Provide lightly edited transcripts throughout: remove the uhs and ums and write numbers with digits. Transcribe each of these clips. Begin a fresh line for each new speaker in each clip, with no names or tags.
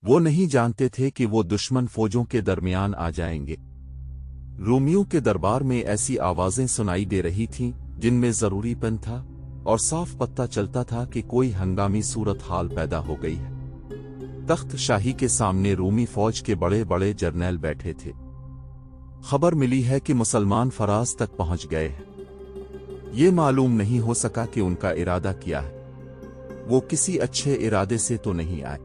वो नहीं जानते थे कि वो दुश्मन फौजों के दरमियान आ जाएंगे। रोमियों के दरबार में ऐसी आवाजें सुनाई दे रही थीं जिनमें जरूरीपन था और साफ पता चलता था कि कोई हंगामी सूरत हाल पैदा हो गई है। तख्त शाही के सामने रूमी फौज के बड़े बड़े जर्नैल बैठे थे। खबर मिली है कि मुसलमान फराज तक पहुंच गए हैं। ये मालूम नहीं हो सका कि उनका इरादा क्या है। वो किसी अच्छे इरादे से तो नहीं आए।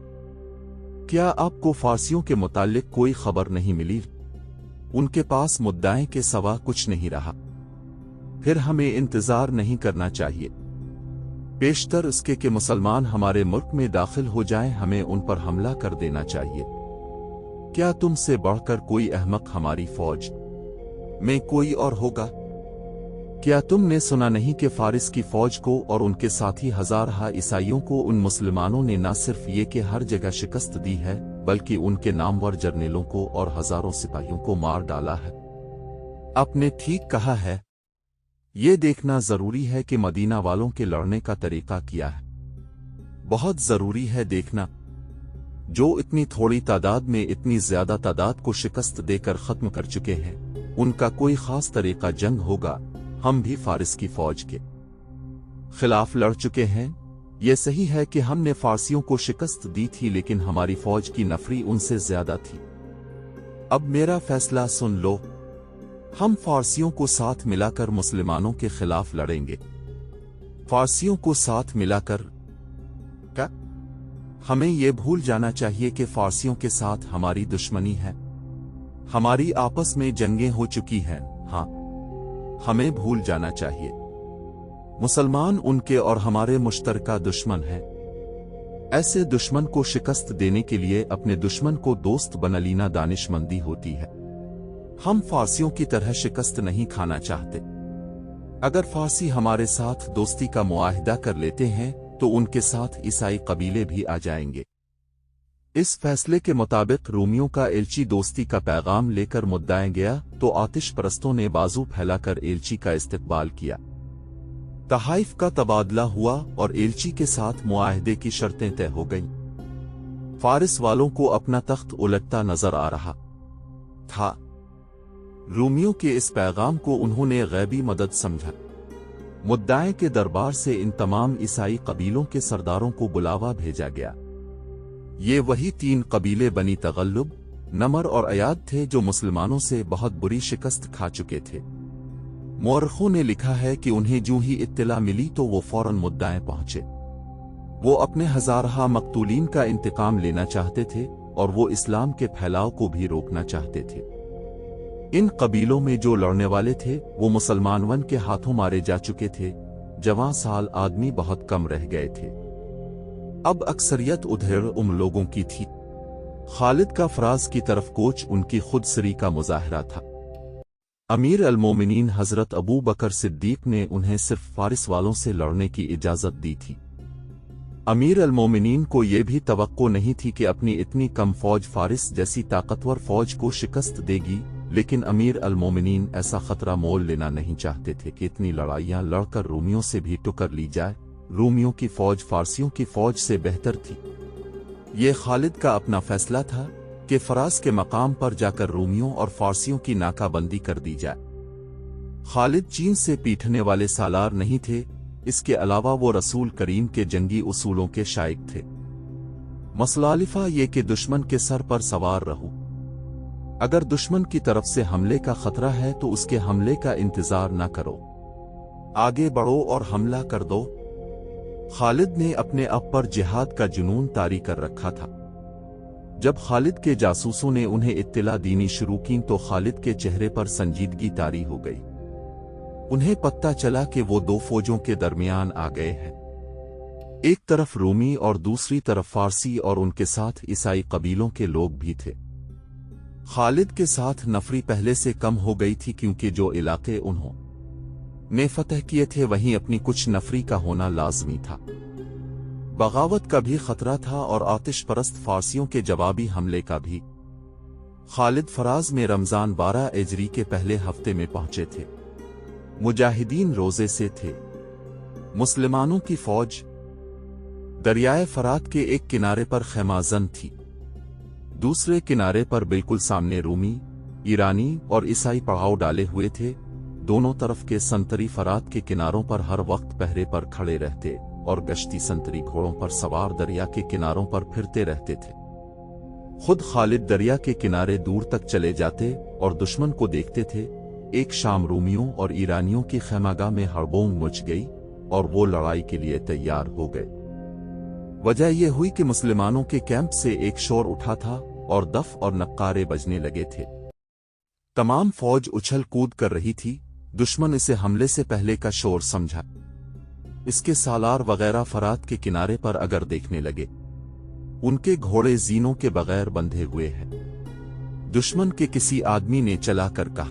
क्या आपको फारसियों के मुतालिक कोई खबर नहीं मिली? उनके पास मुद्दाएं के सिवा कुछ नहीं रहा। फिर हमें इंतजार नहीं करना चाहिए। पेशतर इसके कि मुसलमान हमारे मुल्क में दाखिल हो जाएं, हमें उन पर हमला कर देना चाहिए। क्या तुमसे बढ़कर कोई अहमक हमारी फौज में कोई और होगा? क्या तुमने सुना नहीं कि फारिस की फौज को और उनके साथी हजारहा ईसाइयों को उन मुसलमानों ने न सिर्फ ये कि हर जगह शिकस्त दी है, बल्कि उनके नामवर जर्नेलों को और हजारों सिपाहियों को मार डाला है? आपने ठीक कहा है। ये देखना जरूरी है कि मदीना वालों के लड़ने का तरीका क्या है। बहुत जरूरी है देखना। जो इतनी थोड़ी तादाद में इतनी ज्यादा तादाद को शिकस्त देकर खत्म कर चुके हैं, उनका कोई खास तरीका जंग होगा। हम भी फारिस की फौज के खिलाफ लड़ चुके हैं। ये सही है कि हमने फारसियों को शिकस्त दी थी, लेकिन हमारी फौज की नफरी उनसे ज्यादा थी। अब मेरा फैसला सुन लो। हम फारसियों को साथ मिलाकर मुसलमानों के खिलाफ लड़ेंगे। फारसियों को साथ मिलाकर क्या? हमें यह भूल जाना चाहिए कि फारसियों के साथ हमारी दुश्मनी है। हमारी आपस में जंगें हो चुकी हैं। हाँ, हमें भूल जाना चाहिए। मुसलमान उनके और हमारे मुश्तरका दुश्मन हैं। ऐसे दुश्मन को शिकस्त देने के लिए अपने दुश्मन को दोस्त बना लेना दानिशमंदी होती है। हम फारसियों की तरह शिकस्त नहीं खाना चाहते। अगर फारसी हमारे साथ दोस्ती का मुआहिदा कर लेते हैं तो उनके साथ ईसाई कबीले भी आ जाएंगे। इस फैसले के मुताबिक रोमियों का एलची दोस्ती का पैगाम लेकर मुद्दाएं गया तो आतिश परस्तों ने बाजू फैलाकर एलची का इस्तकबाल किया। तहाइफ का तबादला हुआ और एलची के साथ मुआहदे की शर्तें तय हो गईं। फारिस वालों को अपना तख्त उलटता नजर आ रहा था। रोमियों के इस पैगाम को उन्होंने गैबी मदद समझा। मुद्दाएं के दरबार से इन तमाम ईसाई कबीलों के सरदारों को बुलावा भेजा गया। ये वही 3 कबीले बनी तगल्लुब, नमर और अयाद थे जो मुसलमानों से बहुत बुरी शिकस्त खा चुके थे। मुअर्रिखों ने लिखा है कि उन्हें जो ही इत्तला मिली तो वो फौरन मुद्दाएं पहुंचे। वो अपने हजारहा मकतूलीन का इंतकाम लेना चाहते थे और वो इस्लाम के फैलाव को भी रोकना चाहते थे। इन कबीलों में जो लड़ने वाले थे वो मुसलमानवन के हाथों मारे जा चुके थे। जवां साल आदमी बहुत कम रह गए थे। अब अक्सरियत उधर लोगों की थी। खालिद का फराज की तरफ कोच उनकी खुदसरी का मुजाहरा था। अमीर अल-मोमिनीन हजरत अबू बकर सिद्दीक ने उन्हें सिर्फ फारिस वालों से लड़ने की इजाजत दी थी। अमीर अल-मोमिनीन को यह भी तवक्को नहीं थी कि अपनी इतनी कम फौज फारिस जैसी ताकतवर फौज को शिकस्त देगी, लेकिन अमीर अल-मोमिनीन ऐसा खतरा मोल लेना नहीं चाहते थे कि इतनी लड़ाइयां लड़कर रोमियों से भी टुकर ली जाए। रोमियों की फौज फारसियों की फौज से बेहतर थी। ये खालिद का अपना फैसला था कि फराज के मकाम पर जाकर रोमियों और फारसियों की नाकाबंदी कर दी जाए। खालिद चीन से पीटने वाले सालार नहीं थे। इसके अलावा वो रसूल करीम के जंगी उसूलों के शाइक थे। मसलालिफा ये कि दुश्मन के सर पर सवार रहो। अगर दुश्मन की तरफ से हमले का खतरा है तो उसके हमले का इंतजार न करो, आगे बढ़ो और हमला कर दो। खालिद ने अपने आप पर जिहाद का जुनून तारी कर रखा था। जब खालिद के जासूसों ने उन्हें इत्तला देनी शुरू की तो खालिद के चेहरे पर संजीदगी तारी हो गई। उन्हें पता चला कि वो 2 फौजों के दरमियान आ गए हैं। एक तरफ रोमी और दूसरी तरफ फारसी और उनके साथ ईसाई कबीलों के लोग भी थे। खालिद के साथ नफरी पहले से कम हो गई थी क्योंकि जो इलाके उन्होंने फतह किए थे वहीं अपनी कुछ नफरी का होना लाजमी था। बगावत का भी खतरा था और आतिश परस्त फारसियों के जवाबी हमले का भी। खालिद फराज में रमजान 12 एजरी के पहले हफ्ते में पहुंचे थे। मुजाहिदीन रोजे से थे। मुसलमानों की फौज दरियाए फरात के एक किनारे पर खैमाजन थी। दूसरे किनारे पर बिल्कुल सामने रूमी, ईरानी और ईसाई पड़ाव डाले हुए थे। दोनों तरफ के संतरी फरात के किनारों पर हर वक्त पहरे पर खड़े रहते और गश्ती संतरी घोड़ों पर सवार दरिया के किनारों पर फिरते रहते थे। खुद खालिद दरिया के किनारे दूर तक चले जाते और दुश्मन को देखते थे। एक शाम रूमियों और ईरानियों की खैमागाह में हड़बोंग मच गई और वो लड़ाई के लिए तैयार हो गए। वजह यह हुई कि मुसलमानों के कैंप से एक शोर उठा था और दफ और नक्कारे बजने लगे थे। तमाम फौज उछल कूद कर रही थी। दुश्मन इसे हमले से पहले का शोर समझा। इसके सालार वगैरह फरात के किनारे पर अगर देखने लगे, उनके घोड़े जीनों के बगैर बंधे हुए हैं। दुश्मन के किसी आदमी ने चला कर कहा,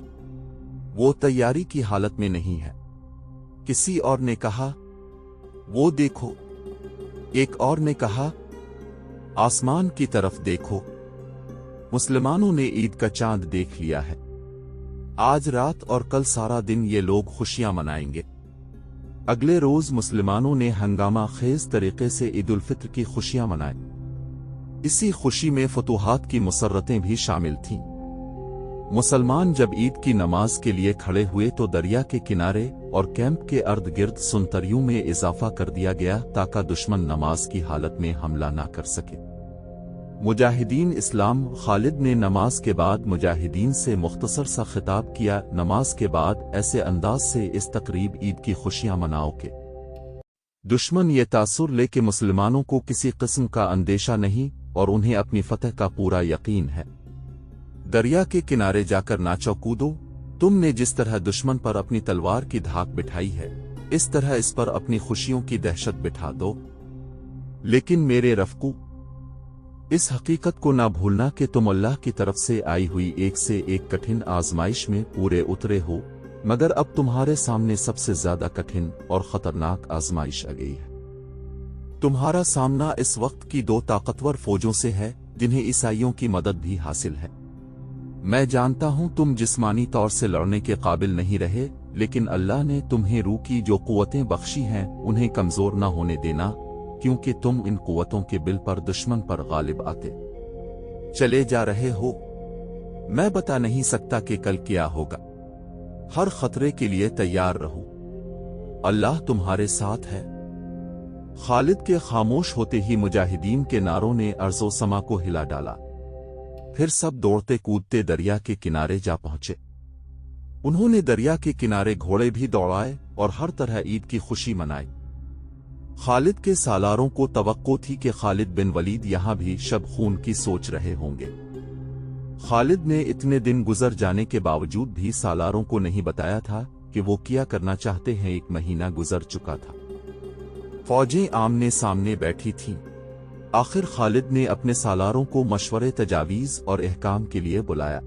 वो तैयारी की हालत में नहीं है। किसी और ने कहा, वो देखो। एक और ने कहा, आसमान की तरफ देखो। मुसलमानों ने ईद का चांद देख लिया है। आज रात और कल सारा दिन ये लोग खुशियां मनाएंगे। अगले रोज मुसलमानों ने हंगामा खेज तरीके से ईद उल फित्र की खुशियां मनाई। इसी खुशी में फतूहात की मुसर्रतें भी शामिल थीं। मुसलमान जब ईद की नमाज के लिए खड़े हुए तो दरिया के किनारे और कैंप के अर्द गिर्द सुनतरियों में इजाफा कर दिया गया ताकि दुश्मन नमाज की हालत में हमला ना कर सके। मुजाहिदीन इस्लाम खालिद ने नमाज के बाद मुजाहिदीन से मुख्तसर सा खिताब किया। नमाज के बाद ऐसे अंदाज से इस तकरीब ईद की खुशियां मनाओ के दुश्मन ये तासुर ले कि मुसलमानों को किसी किस्म का अंदेशा नहीं और उन्हें अपनी फतह का पूरा यकीन है। दरिया के किनारे जाकर नाचो कूदो। तुमने जिस तरह दुश्मन पर अपनी तलवार की धाक बिठाई है, इस तरह इस पर अपनी खुशियों की दहशत बिठा दो। लेकिन मेरे रफ़्कू, इस हकीकत को ना भूलना कि तुम अल्लाह की तरफ से आई हुई एक से एक कठिन आजमाइश में पूरे उतरे हो, मगर अब तुम्हारे सामने सबसे ज्यादा कठिन और खतरनाक आजमाइश आ गई है। तुम्हारा सामना इस वक्त की दो ताकतवर फौजों से है जिन्हें ईसाइयों की मदद भी हासिल है। मैं जानता हूं तुम जिस्मानी तौर से लड़ने के काबिल नहीं रहे, लेकिन अल्लाह ने तुम्हें रूह की जो कुव्वतें बख्शी हैं उन्हें कमजोर न होने देना, क्योंकि तुम इन कुव्वतों के बिल पर दुश्मन पर गालिब आते चले जा रहे हो। मैं बता नहीं सकता कि कल क्या होगा। हर खतरे के लिए तैयार रहो, अल्लाह तुम्हारे साथ है। खालिद के खामोश होते ही मुजाहिदीन के नारों ने अर्ज़ो समा को हिला डाला। फिर सब दौड़ते कूदते दरिया के किनारे जा पहुंचे। उन्होंने दरिया के किनारे घोड़े भी दौड़ाए और हर तरह ईद की खुशी मनाई। खालिद के सालारों को तवक्को थी कि खालिद बिन वलीद यहां भी शब खून की सोच रहे होंगे। खालिद ने इतने दिन गुजर जाने के बावजूद भी सालारों को नहीं बताया था कि वो क्या करना चाहते हैं। 1 महीना गुजर चुका था। फौजें आमने सामने बैठी थीं। आखिर खालिद ने अपने सालारों को मशवरे, तजावीज और अहकाम के लिए बुलाया।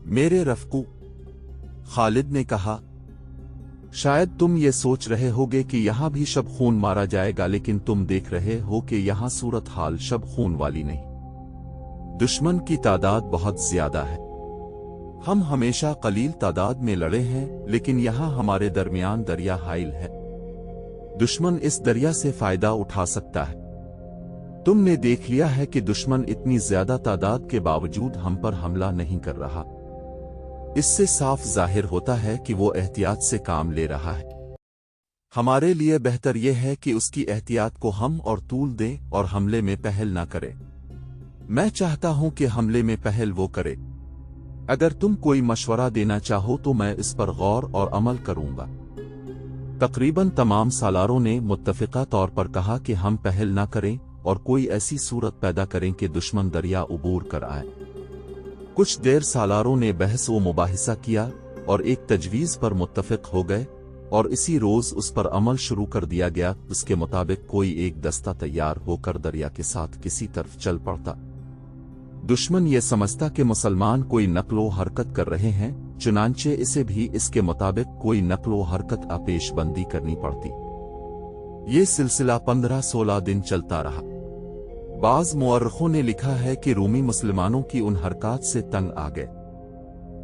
मेरे रफ़्कू, खालिद ने कहा, शायद तुम ये सोच रहे होगे कि यहां भी शब खून मारा जाएगा, लेकिन तुम देख रहे हो कि यहां सूरत हाल शब खून वाली नहीं। दुश्मन की तादाद बहुत ज्यादा है। हम हमेशा कलील तादाद में लड़े हैं, लेकिन यहां हमारे दरमियान दरिया हाइल है। दुश्मन इस दरिया से फायदा उठा सकता है। तुमने देख लिया है कि दुश्मन इतनी ज्यादा तादाद के बावजूद हम पर हमला नहीं कर रहा। इससे साफ जाहिर होता है कि वो एहतियात से काम ले रहा है। हमारे लिए बेहतर यह है कि उसकी एहतियात को हम और तूल दें और हमले में पहल ना करें। मैं चाहता हूं कि हमले में पहल वो करे। अगर तुम कोई मशवरा देना चाहो तो मैं इस पर गौर और अमल करूंगा। तकरीबन तमाम सालारों ने मुत्तफिका तौर पर कहा कि हम पहल ना करें और कोई ऐसी सूरत पैदा करें कि दुश्मन दरिया उबूर कर आए। कुछ देर सालारों ने बहस व मुबाहिसा किया और एक तजवीज पर मुत्तफिक हो गए और इसी रोज उस पर अमल शुरू कर दिया गया। उसके मुताबिक कोई एक दस्ता तैयार होकर दरिया के साथ किसी तरफ चल पड़ता। दुश्मन ये समझता कि मुसलमान कोई नक्लो हरकत कर रहे हैं, चुनांचे इसे भी इसके मुताबिक कोई नक्लो हरकत आपेशबंदी करनी पड़ती। ये सिलसिला 15-16 दिन चलता रहा। बाज मुअर्रिखों ने लिखा है कि रूमी मुसलमानों की उन हरकत से तंग आ गए।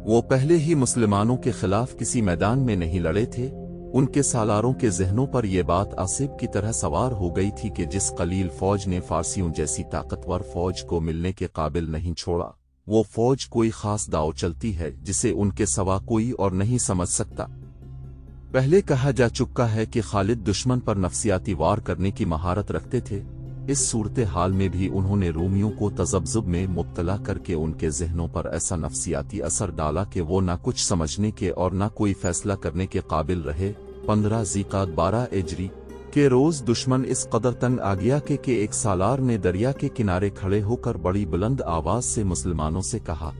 वो पहले ही मुसलमानों के खिलाफ किसी मैदान में नहीं लड़े थे, उनके सालारों के जहनों पर यह बात आसिफ की तरह सवार हो गई थी कि जिस कलील फौज ने फारसियों जैसी ताकतवर फौज को मिलने के काबिल नहीं छोड़ा, वो फौज कोई खास दाव चलती है जिसे उनके सिवा कोई और नहीं समझ सकता। पहले कहा जा चुका है कि खालिद दुश्मन पर नफसियाती वार करने की महारत रखते थे। इस सूरत हाल में भी उन्होंने रोमियों को तजब्जुब में मुब्तला करके उनके जहनों पर ऐसा नफसियाती असर डाला कि वो ना कुछ समझने के और ना कोई फैसला करने के काबिल रहे। 15 ज़ीक़ात 12 हिजरी के रोज दुश्मन इस कदर तंग आ गया कि एक सालार ने दरिया के किनारे खड़े होकर बड़ी बुलंद आवाज से मुसलमानों से कहा,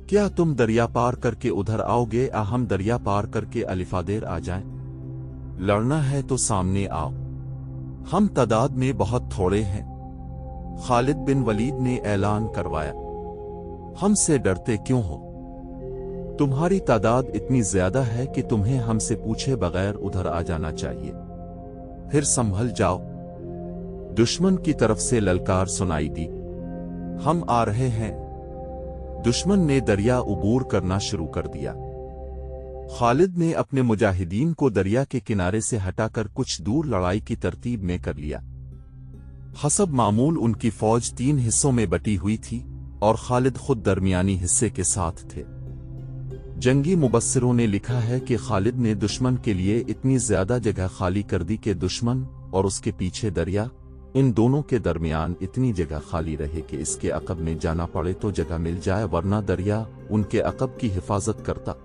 क्या तुम दरिया पार करके उधर आओगे या हम दरिया पार करके अलिफादेर आ जाएं? लड़ना है तो सामने आओ, हम तादाद में बहुत थोड़े हैं। खालिद बिन वलीद ने ऐलान करवाया, हमसे डरते क्यों हो? तुम्हारी तादाद इतनी ज्यादा है कि तुम्हें हमसे पूछे बगैर उधर आ जाना चाहिए। फिर संभल जाओ। दुश्मन की तरफ से ललकार सुनाई दी, हम आ रहे हैं। दुश्मन ने दरिया उबूर करना शुरू कर दिया। खालिद ने अपने मुजाहिदीन को दरिया के किनारे से हटाकर कुछ दूर लड़ाई की तरतीब में कर लिया। हसब मामूल उनकी फौज 3 हिस्सों में बटी हुई थी और खालिद खुद दरमियानी हिस्से के साथ थे। जंगी मुबस्सिरों ने लिखा है कि खालिद ने दुश्मन के लिए इतनी ज्यादा जगह खाली कर दी कि दुश्मन और उसके पीछे दरिया, इन दोनों के दरमियान इतनी जगह खाली रहे कि इसके अकब में जाना पड़े तो जगह मिल जाए, वरना दरिया उनके अकब की हिफाजत करता।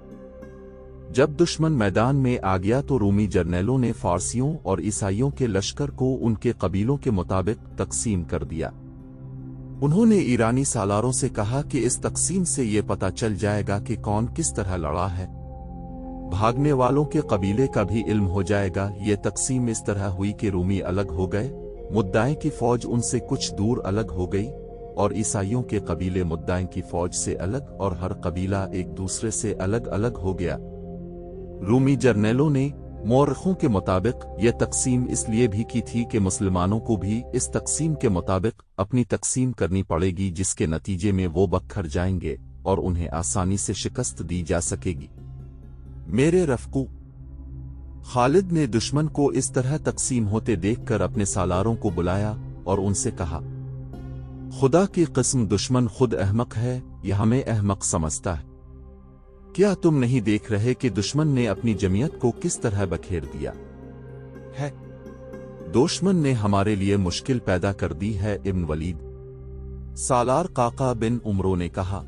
जब दुश्मन मैदान में आ गया तो रूमी जर्नैलों ने फारसियों और ईसाइयों के लश्कर को उनके कबीलों के मुताबिक तकसीम कर दिया। उन्होंने ईरानी सालारों से कहा कि इस तकसीम से ये पता चल जाएगा कि कौन किस तरह लड़ा है। भागने वालों के कबीले का भी इल्म हो जाएगा। ये तकसीम इस तरह हुई कि रूमी अलग हो गए, मुद्दाएं की फौज उनसे कुछ दूर अलग हो गई और ईसाइयों के कबीले मुद्दाएं की फौज से अलग, और हर कबीला एक दूसरे से अलग अलग हो गया। रूमी जर्नैलों ने मौरखों के मुताबिक यह तकसीम इसलिए भी की थी कि मुसलमानों को भी इस तकसीम के मुताबिक अपनी तकसीम करनी पड़ेगी, जिसके नतीजे में वो बखर जाएंगे और उन्हें आसानी से शिकस्त दी जा सकेगी। मेरे रफ़्क़ू, खालिद ने दुश्मन को इस तरह तकसीम होते देखकर अपने सालारों को बुलाया और उनसे कहा, खुदा की कसम दुश्मन खुद अहमक है या हमें अहमक समझता है। क्या तुम नहीं देख रहे कि दुश्मन ने अपनी जमीयत को किस तरह बखेर दिया है? दुश्मन ने हमारे लिए मुश्किल पैदा कर दी है। इब्न वलीद सालार काका बिन उमरो ने कहा,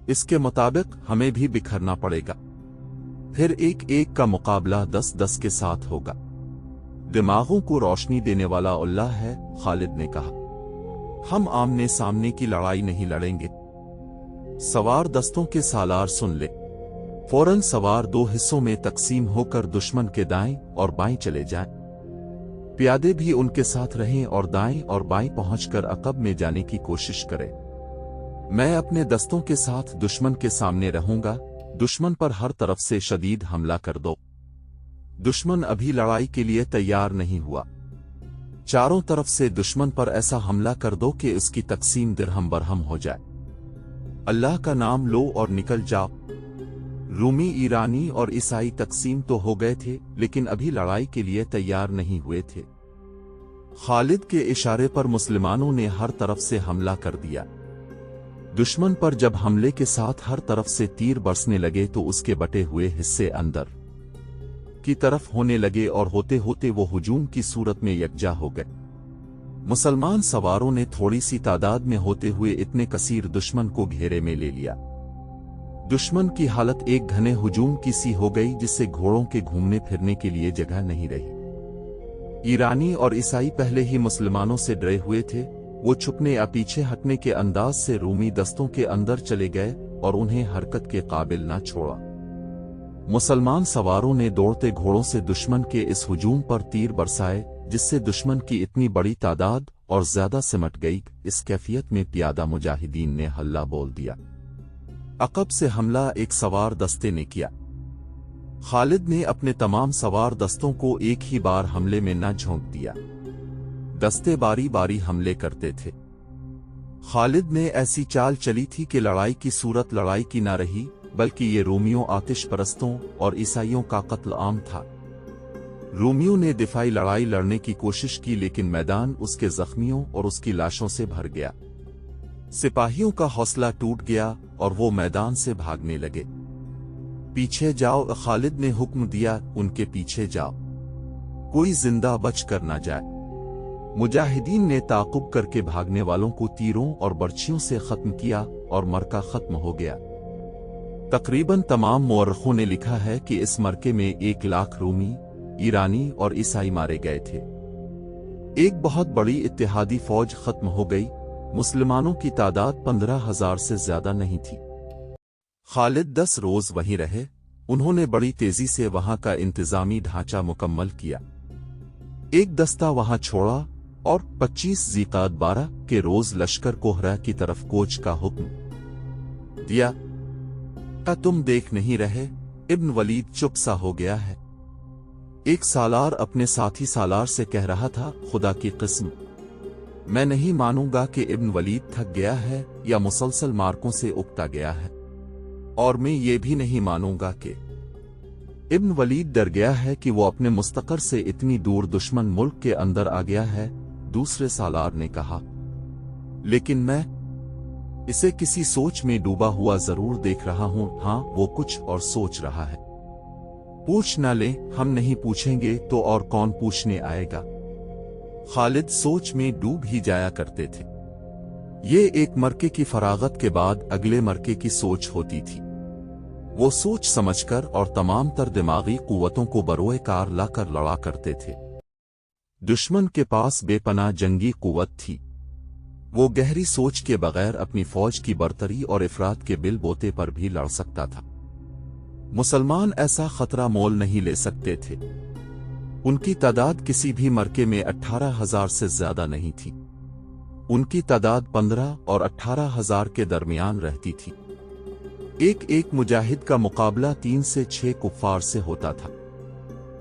इसके मुताबिक हमें भी बिखरना पड़ेगा, फिर एक एक का मुकाबला 10-10 के साथ होगा। दिमागों को रोशनी देने वाला अल्लाह है। खालिद ने कहा, हम आमने सामने की लड़ाई नहीं लड़ेंगे। सवार दस्तों के सालार सुन ले। फौरन सवार 2 हिस्सों में तकसीम होकर दुश्मन के दाएं और बाएं चले जाएं। प्यादे भी उनके साथ रहें और दाएं और बाएं पहुंचकर अकब में जाने की कोशिश करें। मैं अपने दस्तों के साथ दुश्मन के सामने रहूंगा। दुश्मन पर हर तरफ से शदीद हमला कर दो। दुश्मन अभी लड़ाई के लिए तैयार नहीं हुआ। चारों तरफ से दुश्मन पर ऐसा हमला कर दो कि उसकी तकसीम दिरहम बरहम हो जाए। अल्लाह का नाम लो और निकल जाओ। रूमी, ईरानी और ईसाई तकसीम तो हो गए थे, लेकिन अभी लड़ाई के लिए तैयार नहीं हुए थे। खालिद के इशारे पर मुसलमानों ने हर तरफ से हमला कर दिया। दुश्मन पर जब हमले के साथ हर तरफ से तीर बरसने लगे तो उसके बटे हुए हिस्से अंदर की तरफ होने लगे और होते होते वो हुजूम की सूरत में यकजा हो गए। मुसलमान सवारों ने थोड़ी सी तादाद में होते हुए इतने कसीर दुश्मन को घेरे में ले लिया। दुश्मन की हालत एक घने हुजूम की सी हो गई, जिससे घोड़ों के घूमने फिरने के लिए जगह नहीं रही। ईरानी और ईसाई पहले ही मुसलमानों से डरे हुए थे। वो छुपने या पीछे हटने के अंदाज से रूमी दस्तों के अंदर चले गए और उन्हें हरकत के काबिल न छोड़ा। मुसलमान सवारों ने दौड़ते घोड़ों से दुश्मन के इस हुजूम पर तीर बरसाए, जिससे दुश्मन की इतनी बड़ी तादाद और ज्यादा सिमट गई। इस कैफियत में प्यादा मुजाहिदीन ने हल्ला बोल दिया। अकब से हमला एक सवार दस्ते ने किया। खालिद ने अपने तमाम सवार दस्तों को एक ही बार हमले में न झोंक दिया। दस्ते बारी बारी हमले करते थे। खालिद ने ऐसी चाल चली थी कि लड़ाई की सूरत लड़ाई की न रही बल्कि ये रोमियो आतिश परस्तों और ईसाइयों का कत्ल आम था। रोमियो ने दिफाई लड़ाई लड़ने की कोशिश की, लेकिन मैदान उसके जख्मियों और उसकी लाशों से भर गया। सिपाहियों का हौसला टूट गया और वो मैदान से भागने लगे। पीछे जाओ, खालिद ने हुक्म दिया, उनके पीछे जाओ, कोई जिंदा बच कर न जाए। मुजाहिदीन ने ताक़ुब करके भागने वालों को तीरों और बर्छियों से खत्म किया और मरका खत्म हो गया। तकरीबन तमाम मुअर्रिखों ने लिखा है कि इस मरके में 1 लाख रोमी, ईरानी और ईसाई मारे गए थे। एक बहुत बड़ी इत्तेहादी फौज खत्म हो गई। मुसलमानों की तादाद 15,000 से ज्यादा नहीं थी। खालिद 10 रोज वहीं रहे। उन्होंने बड़ी तेजी से वहां का इंतजामी ढांचा मुकम्मल किया। एक दस्ता वहां छोड़ा और 25 ज़ीक़ाद 12 के रोज लश्कर कोहरा की तरफ कूच का हुक्म दिया। क्या तुम देख नहीं रहे? इब्न वलीद चुप सा हो गया है। एक सालार अपने साथी सालार से कह रहा था, खुदा की कसम, मैं नहीं मानूंगा कि इब्न वलीद थक गया है या मुसलसल मार्कों से उकता गया है, और मैं ये भी नहीं मानूंगा कि इब्न वलीद डर गया है कि वो अपने मुस्तकर से इतनी दूर दुश्मन मुल्क के अंदर आ गया है। दूसरे सालार ने कहा, लेकिन मैं इसे किसी सोच में डूबा हुआ जरूर देख रहा हूं। हाँ, वो कुछ और सोच रहा है। पूछ ना ले, हम नहीं पूछेंगे तो और कौन पूछने आएगा। खालिद सोच में डूब ही जाया करते थे। ये एक मरके की फरागत के बाद अगले मरके की सोच होती थी। वो सोच समझकर और तमाम तर दिमागी कुव्वतों को बरोए कार लाकर लड़ा करते थे। दुश्मन के पास बेपनाह जंगी कुव्वत थी। वो गहरी सोच के बगैर अपनी फौज की बरतरी और इफरात के बिल बोते पर भी लड़ सकता था। मुसलमान ऐसा खतरा मोल नहीं ले सकते थे। उनकी तादाद किसी भी मरके में 18,000 से ज्यादा नहीं थी। उनकी तादाद 15 और 18,000 के दरमियान रहती थी। एक मुजाहिद का मुकाबला 3 से 6 कुफ्फार से होता था।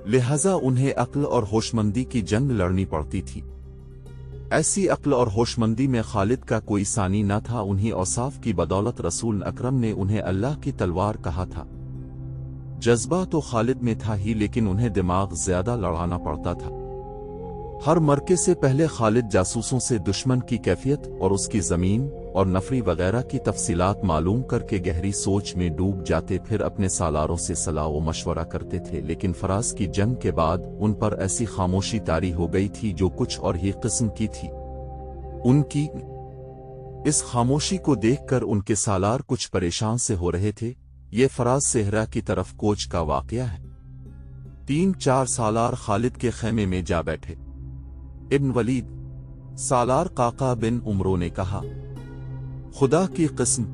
लिहाजा उन्हें अक्ल और होशमंदी की जंग लड़नी पड़ती थी। ऐसी अक्ल और होशमंदी में खालिद का कोई सानी न था। उन्हीं औसाफ की बदौलत रसूल अकरम ने उन्हें अल्लाह की तलवार कहा था। जज्बा तो खालिद में था ही, लेकिन उन्हें दिमाग ज्यादा लड़ाना पड़ता था। हर मरके से पहले खालिद जासूसों से दुश्मन की कैफियत और उसकी जमीन और नफरी वगैरह की तफसीलात मालूम करके गहरी सोच में डूब जाते, फिर अपने सालारों से सलाह व मशवरा करते थे। लेकिन फराज की जंग के बाद उन पर ऐसी खामोशी तारी हो गई थी जो कुछ और ही किस्म की थी। उनकी इस खामोशी को देखकर उनके सालार कुछ परेशान से हो रहे थे। ये फराज सेहरा की तरफ कोच का वाकया है। 3-4 सालार खालिद के खेमे में जा बैठे। इब्न वलीद, सालार काका बिन उमरो ने कहा, खुदा की कसम,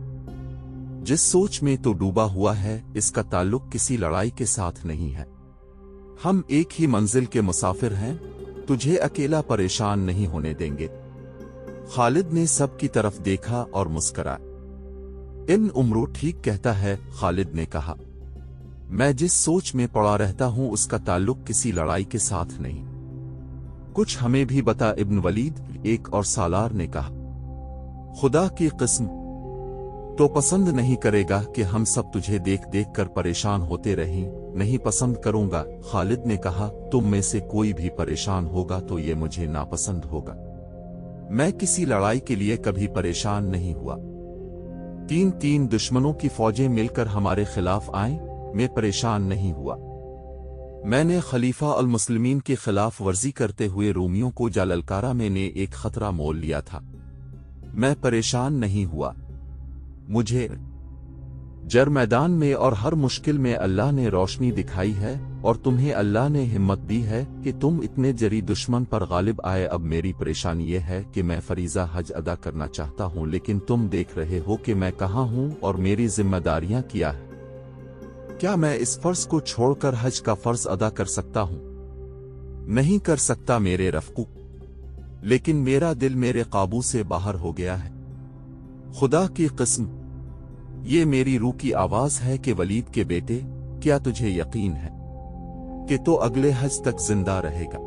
जिस सोच में तो डूबा हुआ है इसका ताल्लुक किसी लड़ाई के साथ नहीं है। हम एक ही मंजिल के मुसाफिर हैं, तुझे अकेला परेशान नहीं होने देंगे। खालिद ने सबकी तरफ देखा और मुस्कराया। इब्न उमरो ठीक कहता है, खालिद ने कहा, मैं जिस सोच में पड़ा रहता हूं उसका ताल्लुक किसी लड़ाई के साथ नहीं। कुछ हमें भी बता इब्न वलीद, एक और सालार ने कहा। खुदा की कसम, तो पसंद नहीं करेगा कि हम सब तुझे देख देख कर परेशान होते रहें। नहीं पसंद करूंगा, खालिद ने कहा। तुम में से कोई भी परेशान होगा तो ये मुझे नापसंद होगा। मैं किसी लड़ाई के लिए कभी परेशान नहीं हुआ। 3 दुश्मनों की फौजें मिलकर हमारे खिलाफ आएं, मैं परेशान नहीं हुआ। मैंने खलीफा अल मुस्लिमीन की खिलाफ वर्जी करते हुए रोमियों को जा ललकारा। मैंने एक खतरा मोल लिया था, मैं परेशान नहीं हुआ। मुझे जर मैदान में और हर मुश्किल में अल्लाह ने रोशनी दिखाई है और तुम्हें अल्लाह ने हिम्मत दी है कि तुम इतने जरी दुश्मन पर गालिब आए। अब मेरी परेशानी यह है कि मैं फरीजा हज अदा करना चाहता हूं, लेकिन तुम देख रहे हो कि मैं कहां हूं और मेरी जिम्मेदारियां क्या है। क्या मैं इस फर्ज को छोड़कर हज का फर्ज अदा कर सकता हूं? नहीं कर सकता मेरे रफ़्कू, लेकिन मेरा दिल मेरे काबू से बाहर हो गया है। खुदा की कसम, ये मेरी रूह की आवाज है कि वलीद के बेटे, क्या तुझे यकीन है कि तो अगले हज तक जिंदा रहेगा?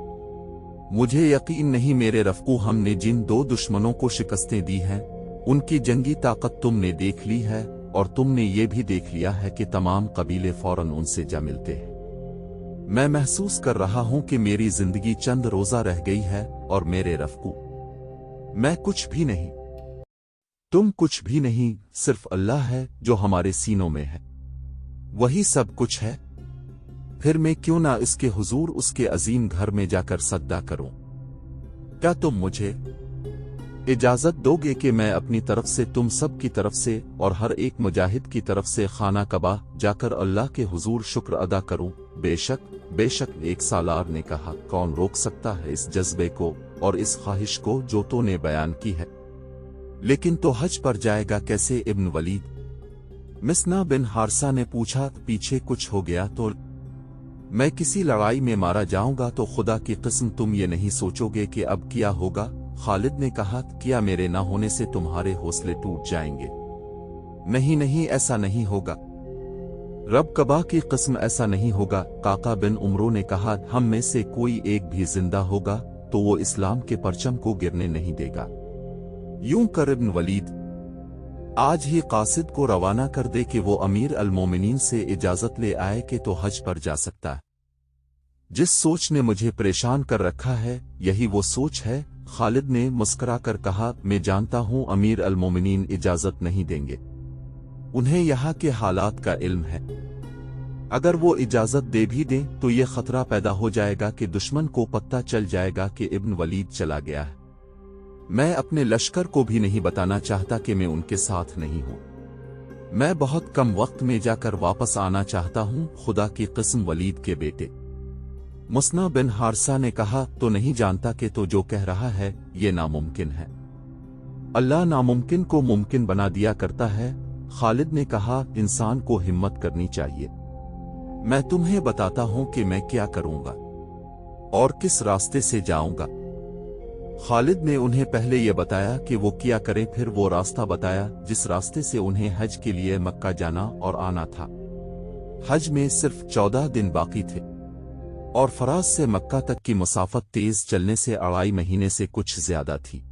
मुझे यकीन नहीं मेरे रफ़्कू। हमने जिन 2 दुश्मनों को शिकस्तें दी हैं उनकी जंगी ताकत तुमने देख ली है और तुमने ये भी देख लिया है कि तमाम कबीले फौरन उनसे जा मिलते हैं। मैं महसूस कर रहा हूं कि मेरी जिंदगी चंद रोजा रह गई है और मेरे रफ़्कू, मैं कुछ भी नहीं, तुम कुछ भी नहीं, सिर्फ अल्लाह है जो हमारे सीनों में है, वही सब कुछ है। फिर मैं क्यों ना इसके हुजूर उसके अजीम घर में जाकर सजदा करूं। क्या तुम मुझे इजाजत दोगे कि मैं अपनी तरफ से तुम सब की तरफ से और हर एक मुजाहिद की तरफ से खाना कबा जाकर अल्लाह के हुजूर शुक्र अदा करूं? बेशक एक सालार ने कहा, कौन रोक सकता है इस जज्बे को और इस ख्वाहिश को जो तो ने बयान की है। लेकिन तो हज पर जाएगा कैसे इब्न वलीद? मिसना बिन हारसा ने पूछा, पीछे कुछ हो गया तो मैं किसी लड़ाई में मारा जाऊंगा तो खुदा की कसम तुम ये नहीं सोचोगे कि अब क्या होगा? खालिद ने कहा, क्या मेरे ना होने से तुम्हारे हौसले टूट जाएंगे? नहीं, ऐसा नहीं होगा, रब कबा की कसम ऐसा नहीं होगा। काका बिन उमरो ने कहा, हम में से कोई एक भी जिंदा होगा तो वो इस्लाम के परचम को गिरने नहीं देगा। यूं कर इब्न वलीद, आज ही कासिद को रवाना कर दे कि वो अमीर अल-मोमिनीन से इजाजत ले आए कि तो हज पर जा सकता है। जिस सोच ने मुझे परेशान कर रखा है यही वो सोच है। खालिद ने मुस्कुरा कर कहा, मैं जानता हूं अमीर अल-मोमिनीन इजाजत नहीं देंगे, उन्हें यहाँ के हालात का इल्म है। अगर वो इजाजत दे भी दें तो ये खतरा पैदा हो जाएगा कि दुश्मन को पता चल जाएगा कि इब्न वलीद चला गया है। मैं अपने लश्कर को भी नहीं बताना चाहता कि मैं उनके साथ नहीं हूं। मैं बहुत कम वक्त में जाकर वापस आना चाहता हूं, खुदा की कसम वलीद के बेटे। मुसना बिन हारसा ने कहा, तो नहीं जानता कि तो जो कह रहा है ये नामुमकिन है, अल्लाह नामुमकिन को मुमकिन बना दिया करता है। खालिद ने कहा, इंसान को हिम्मत करनी चाहिए, मैं तुम्हें बताता हूं कि मैं क्या करूंगा और किस रास्ते से जाऊंगा। खालिद ने उन्हें पहले यह बताया कि वो क्या करें, फिर वो रास्ता बताया जिस रास्ते से उन्हें हज के लिए मक्का जाना और आना था। हज में सिर्फ 14 दिन बाकी थे और फराज से मक्का तक की मुसाफत तेज चलने से 2.5 महीने से कुछ ज्यादा थी।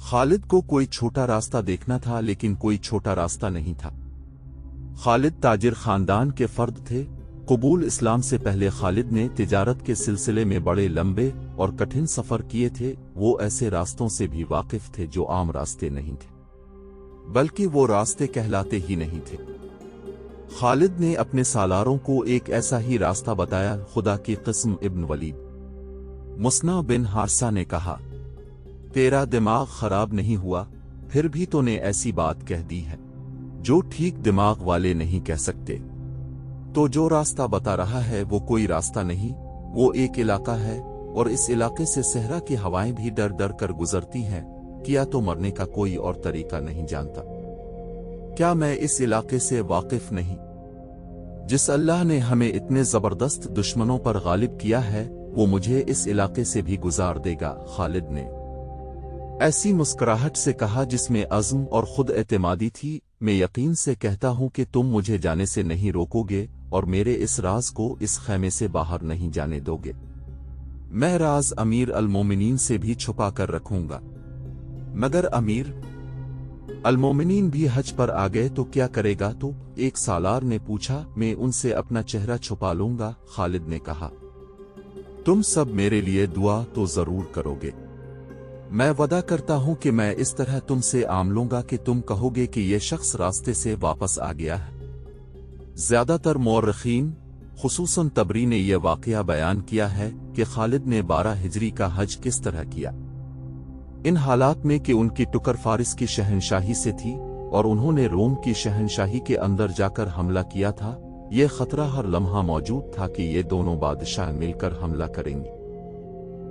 खालिद को कोई छोटा रास्ता देखना था लेकिन कोई छोटा रास्ता नहीं था। खालिद ताजिर खानदान के फर्द थे। कबूल इस्लाम से पहले खालिद ने तिजारत के सिलसिले में बड़े लंबे और कठिन सफर किए थे। वो ऐसे रास्तों से भी वाकिफ थे जो आम रास्ते नहीं थे, बल्कि वो रास्ते कहलाते ही नहीं थे। खालिद ने अपने सालारों को एक ऐसा ही रास्ता बताया। खुदा की कसम इब्न वलीद, मुसना बिन हारसा ने कहा, तेरा दिमाग खराब नहीं हुआ? फिर भी तूने ऐसी बात कह दी है जो ठीक दिमाग वाले नहीं कह सकते। तो जो रास्ता बता रहा है वो कोई रास्ता नहीं, वो एक इलाका है और इस इलाके से सहरा की हवाएं भी डर डर कर गुजरती हैं। किया तो मरने का कोई और तरीका नहीं जानता। क्या मैं इस इलाके से वाकिफ नहीं? जिस अल्लाह ने हमें इतने जबरदस्त दुश्मनों पर गालिब किया है वो मुझे इस इलाके से भी गुजार देगा। खालिद ने ऐसी मुस्कुराहट से कहा जिसमें अज़्म और खुद एतमादी थी। मैं यकीन से कहता हूं कि तुम मुझे जाने से नहीं रोकोगे और मेरे इस राज को इस खैमे से बाहर नहीं जाने दोगे। मैं राज अमीर अल-मोमिनीन से भी छुपा कर रखूंगा। मगर अमीर अल-मोमिनीन भी हज पर आ गए तो क्या करेगा? तो एक सालार ने पूछा, मैं उनसे अपना चेहरा छुपा लूंगा। खालिद ने कहा, तुम सब मेरे लिए दुआ तो जरूर करोगे। मैं वादा करता हूं कि मैं इस तरह तुमसे आम लूंगा कि तुम कहोगे कि यह शख्स रास्ते से वापस आ गया है। ज्यादातर मौरखीन खुसूसन तबरी ने यह वाकया बयान किया है कि खालिद ने 12 हिजरी का हज किस तरह किया, इन हालात में कि उनकी टुकर फारिस की शहनशाही से थी और उन्होंने रोम की शहनशाही के अंदर जाकर हमला किया था। यह खतरा हर लम्हा मौजूद था कि ये दोनों बादशाह मिलकर हमला करेंगे।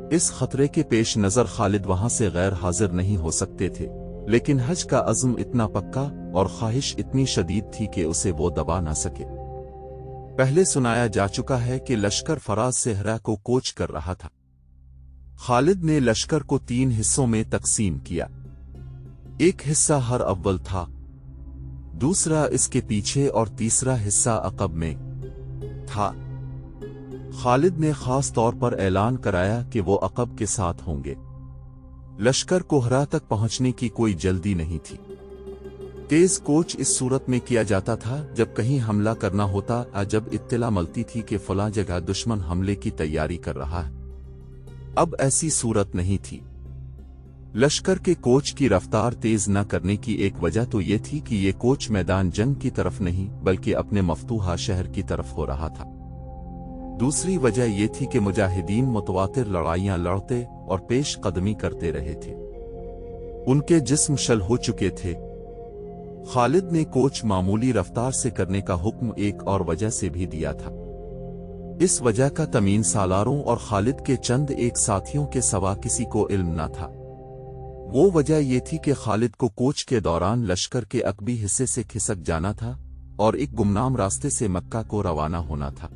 इस खतरे के पेश नजर खालिद वहां से गैर हाजिर नहीं हो सकते थे, लेकिन हज का अज़्म इतना पक्का और ख्वाहिश इतनी शदीद थी कि उसे वो दबा ना सके। पहले सुनाया जा चुका है कि लश्कर फराज से सहरा को कोच कर रहा था। खालिद ने लश्कर को 3 हिस्सों में तकसीम किया। एक हिस्सा हर अव्वल था, दूसरा इसके पीछे और तीसरा हिस्सा अक़ब में था। खालिद ने खास तौर पर ऐलान कराया कि वो अक़ब के साथ होंगे। लश्कर को हरा तक पहुंचने की कोई जल्दी नहीं थी। तेज कोच इस सूरत में किया जाता था जब कहीं हमला करना होता या जब इत्तला मिलती थी कि फलां जगह दुश्मन हमले की तैयारी कर रहा है। अब ऐसी सूरत नहीं थी। लश्कर के कोच की रफ्तार तेज न करने की एक वजह तो ये थी कि ये कोच मैदान जंग की तरफ नहीं बल्कि अपने मफ्तूहा शहर की तरफ हो रहा था। दूसरी वजह ये थी कि मुजाहिदीन मुतवातिर लड़ाइयां लड़ते और पेश कदमी करते रहे थे। उनके जिस्म शल हो चुके थे। खालिद ने कोच मामूली रफ्तार से करने का हुक्म एक और वजह से भी दिया था। इस वजह का तमीन सालारों और खालिद के चंद एक साथियों के सिवा किसी को इल्म न था। वो वजह ये थी कि खालिद को कोच के दौरान लश्कर के अकबी हिस्से से खिसक जाना था और एक गुमनाम रास्ते से मक्का को रवाना होना था।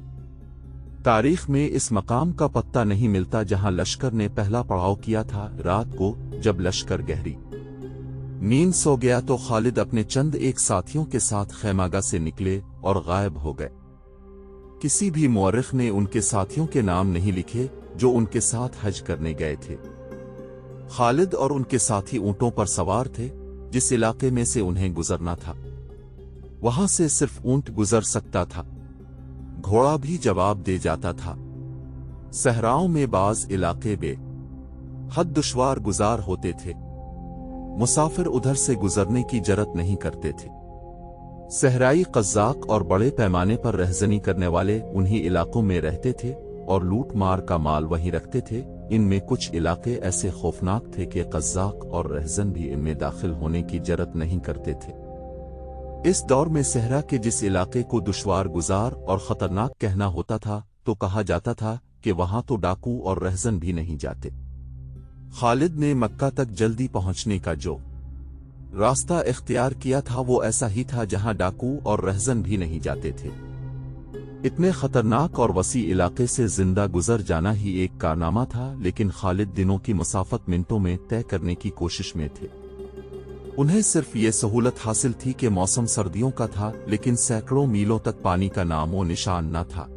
तारीख में इस मकाम का पत्ता नहीं मिलता जहां लश्कर ने पहला पड़ाव किया था। रात को जब लश्कर गहरी नींद सो गया तो खालिद अपने चंद एक साथियों के साथ खैमागाह से निकले और गायब हो गए। किसी भी मुअर्रिख ने उनके साथियों के नाम नहीं लिखे जो उनके साथ हज करने गए थे। खालिद और उनके साथी ऊंटों पर सवार थे। जिस इलाके में से उन्हें गुजरना था वहां से सिर्फ ऊंट गुजर सकता था, घोड़ा भी जवाब दे जाता था। सहराओं में बाज इलाके हद दुश्वार गुजार होते थे। मुसाफिर उधर से गुजरने की जरत नहीं करते थे। सहराई कज़्ज़ाक और बड़े पैमाने पर रहजनी करने वाले उन्हीं इलाकों में रहते थे और लूट मार का माल वहीं रखते थे। इनमें कुछ इलाके ऐसे खौफनाक थे कि कज़्ज़ाक और रहजन भी इनमें दाखिल होने की जरत नहीं करते थे। इस दौर में सहरा के जिस इलाके को दुश्वार गुजार और खतरनाक कहना होता था तो कहा जाता था कि वहां तो डाकू और रहजन भी नहीं जाते। खालिद ने मक्का तक जल्दी पहुंचने का जो रास्ता इख्तियार किया था वो ऐसा ही था जहां डाकू और रहजन भी नहीं जाते थे। इतने खतरनाक और वसी इलाके से जिंदा गुजर जाना ही एक कारनामा था, लेकिन खालिद दिनों की मुसाफत मिनटों में तय करने की कोशिश में थे। उन्हें सिर्फ ये सहूलत हासिल थी कि मौसम सर्दियों का था, लेकिन सैकड़ों मीलों तक पानी का नामो निशान न था।